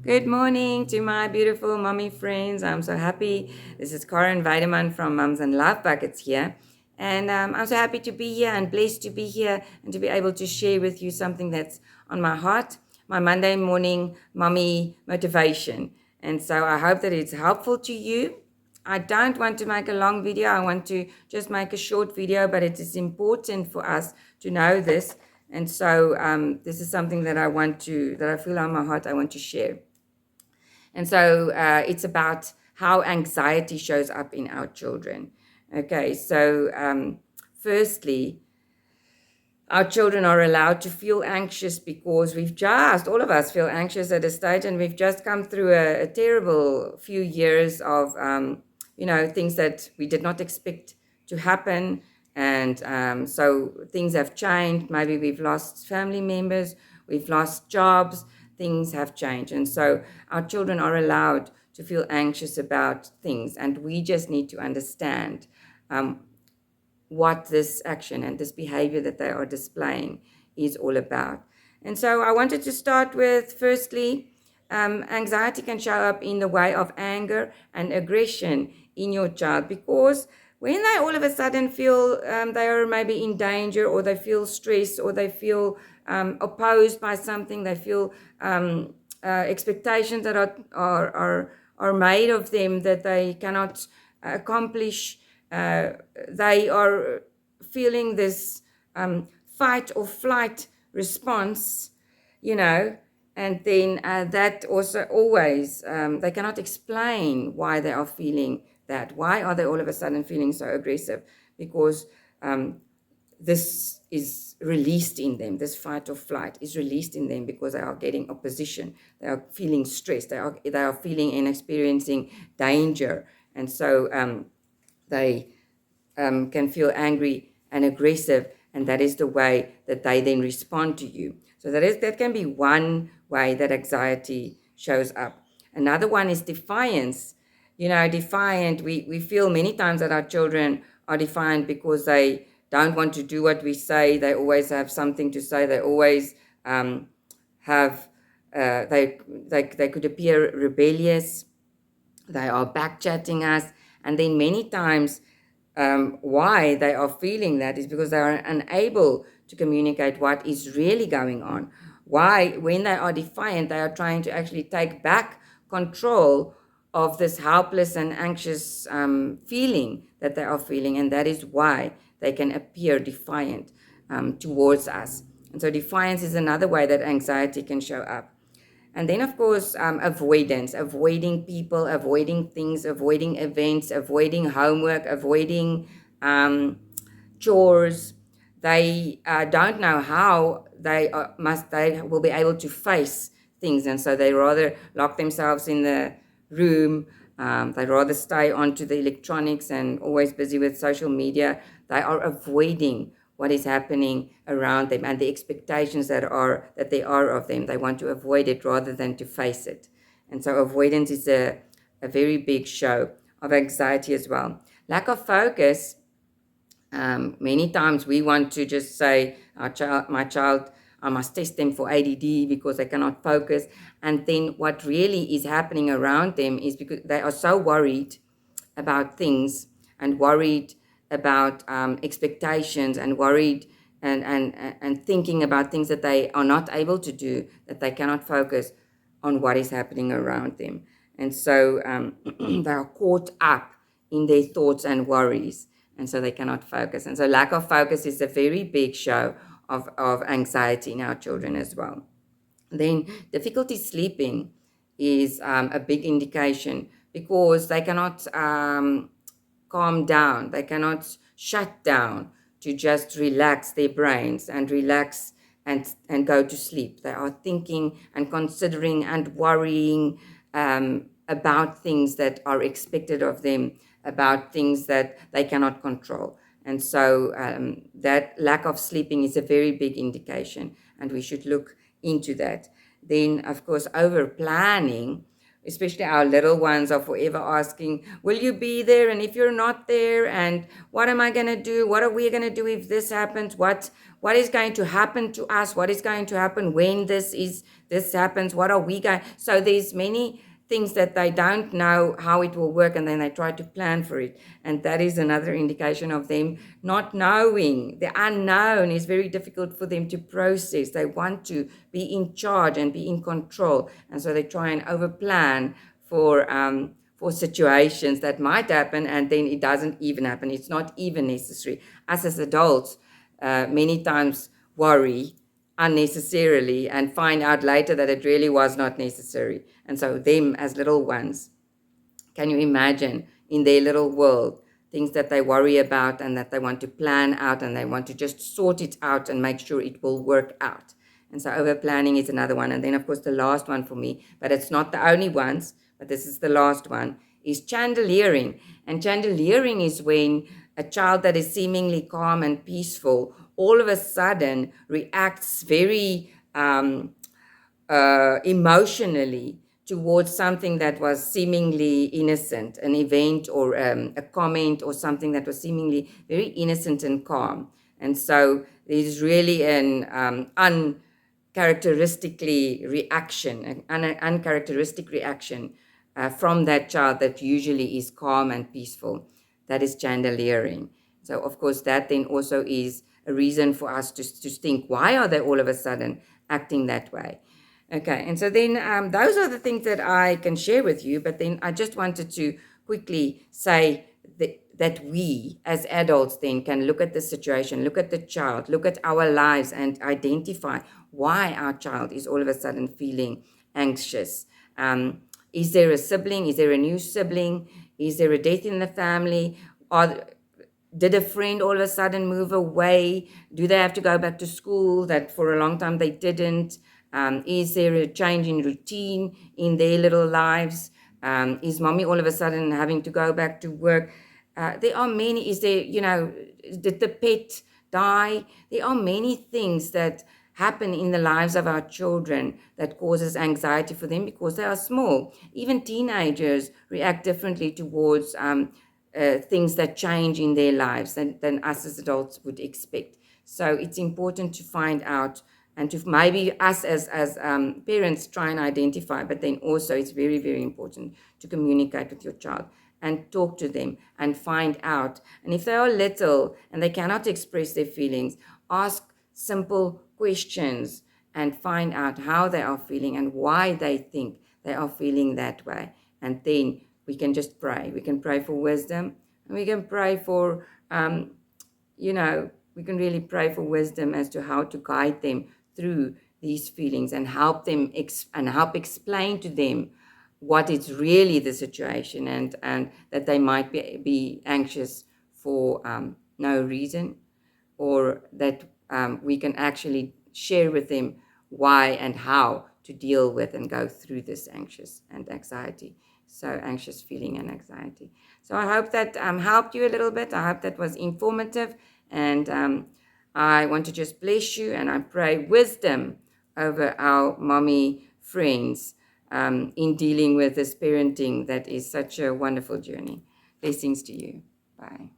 Good morning to my beautiful mommy friends. I'm so happy. This is Karen Weideman from Mums and Love Buckets here. And I'm so happy to be here and blessed to be here and to be able to share with you something that's on my heart, my Monday morning mommy motivation. And so I hope that it's helpful to you. I don't want to make a long video. I want to just make a short video, but it is important for us to know this. And so this is something that that I feel on my heart, I want to share. And so it's about how anxiety shows up in our children. Okay, so firstly, our children are allowed to feel anxious because all of us feel anxious at a stage, and we've just come through a terrible few years of, things that we did not expect to happen. And so things have changed. Maybe we've lost family members, we've lost jobs, things have changed. And so our children are allowed to feel anxious about things, and we just need to understand what this action and this behavior that they are displaying is all about. And so I wanted to start with firstly, anxiety can show up in the way of anger and aggression in your child, because when they all of a sudden feel they are maybe in danger, or they feel stressed, or they feel opposed by something, they feel expectations that are made of them that they cannot accomplish. They are feeling this fight or flight response, you know, and then that also always, they cannot explain why they are feeling that. Why are they all of a sudden feeling so aggressive? Because this is released in them. This fight or flight is released in them because they are getting opposition. They are feeling stressed. They are feeling and experiencing danger. And so they can feel angry and aggressive, and that is the way that they then respond to you. So that can be one way that anxiety shows up. Another one is defiance. Defiant, we feel many times that our children are defiant because they don't want to do what we say. They always have something to say. They always have they could appear rebellious. They are backchatting us. And then many times, why they are feeling that is because they are unable to communicate what is really going on. Why, when they are defiant, they are trying to actually take back control of this helpless and anxious feeling that they are feeling. And that is why they can appear defiant towards us. And so defiance is another way that anxiety can show up. And then, of course, avoidance, avoiding people, avoiding things, avoiding events, avoiding homework, avoiding chores. They don't know how they will be able to face things. And so they rather lock themselves in the room. They rather stay onto the electronics and always busy with social media. They are avoiding what is happening around them and the expectations that there are of them. They want to avoid it rather than to face it. And so avoidance is a very big show of anxiety as well. Lack of focus. Many times we want to just say, my child, I must test them for ADD because they cannot focus. And then what really is happening around them is because they are so worried about things, and worried about expectations, and worried and thinking about things that they are not able to do, that they cannot focus on what is happening around them. And so they are caught up in their thoughts and worries, and so they cannot focus. And so lack of focus is a very big show of anxiety in our children as well. Then difficulty sleeping is a big indication, because they cannot calm down. They cannot shut down to just relax their brains and relax and go to sleep. They are thinking and considering and worrying about things that are expected of them, about things that they cannot control. And so that lack of sleeping is a very big indication, and we should look into that. Then, of course, over planning, especially our little ones, are forever asking, will you be there? And if you're not there, and what am I going to do? What are we going to do if this happens? What is going to happen to us? What is going to happen when this happens? What are we going? So there's many things that they don't know how it will work, and then they try to plan for it. And that is another indication of them not knowing. The unknown is very difficult for them to process. They want to be in charge and be in control, and so they try and overplan for situations that might happen, and then it doesn't even happen. It's not even necessary. Us as adults many times worry unnecessarily and find out later that it really was not necessary. And so them as little ones, can you imagine in their little world, things that they worry about and that they want to plan out and they want to just sort it out and make sure it will work out. And so over planning is another one. And then, of course, the last one for me, but it's not the only ones, but this is the last one, is chandeliering. And chandeliering is when a child that is seemingly calm and peaceful all of a sudden reacts very emotionally towards something that was seemingly innocent, an event or a comment or something that was seemingly very innocent and calm. And so there's really an uncharacteristic reaction from that child that usually is calm and peaceful. That is chandeliering. So, of course, that then also is a reason for us to think, why are they all of a sudden acting that way? Okay, and so then those are the things that I can share with you, but then I just wanted to quickly say that we as adults then can look at the situation, look at the child, look at our lives and identify why our child is all of a sudden feeling anxious. Is there a sibling? Is there a new sibling? Is there a death in the family? Did a friend all of a sudden move away? Do they have to go back to school that for a long time they didn't? Is there a change in routine in their little lives? Is mommy all of a sudden having to go back to work? There are many. Is there, did the pet die? There are many things that happen in the lives of our children that causes anxiety for them because they are small. Even teenagers react differently towards things that change in their lives than us as adults would expect. So it's important to find out and to maybe us as parents try and identify, but then also it's very, very important to communicate with your child and talk to them and find out. And if they are little and they cannot express their feelings, ask simple questions and find out how they are feeling and why they think they are feeling that way. And then we can just pray. We can pray for wisdom, and we can pray for, we can really pray for wisdom as to how to guide them through these feelings and help them help explain to them what is really the situation and that they might be anxious for no reason, or that we can actually share with them why and how to deal with and go through this anxious feeling and anxiety. So I hope that helped you a little bit. I hope that was informative, and I want to just bless you, and I pray wisdom over our mommy friends in dealing with this parenting that is such a wonderful journey. Blessings to you. Bye.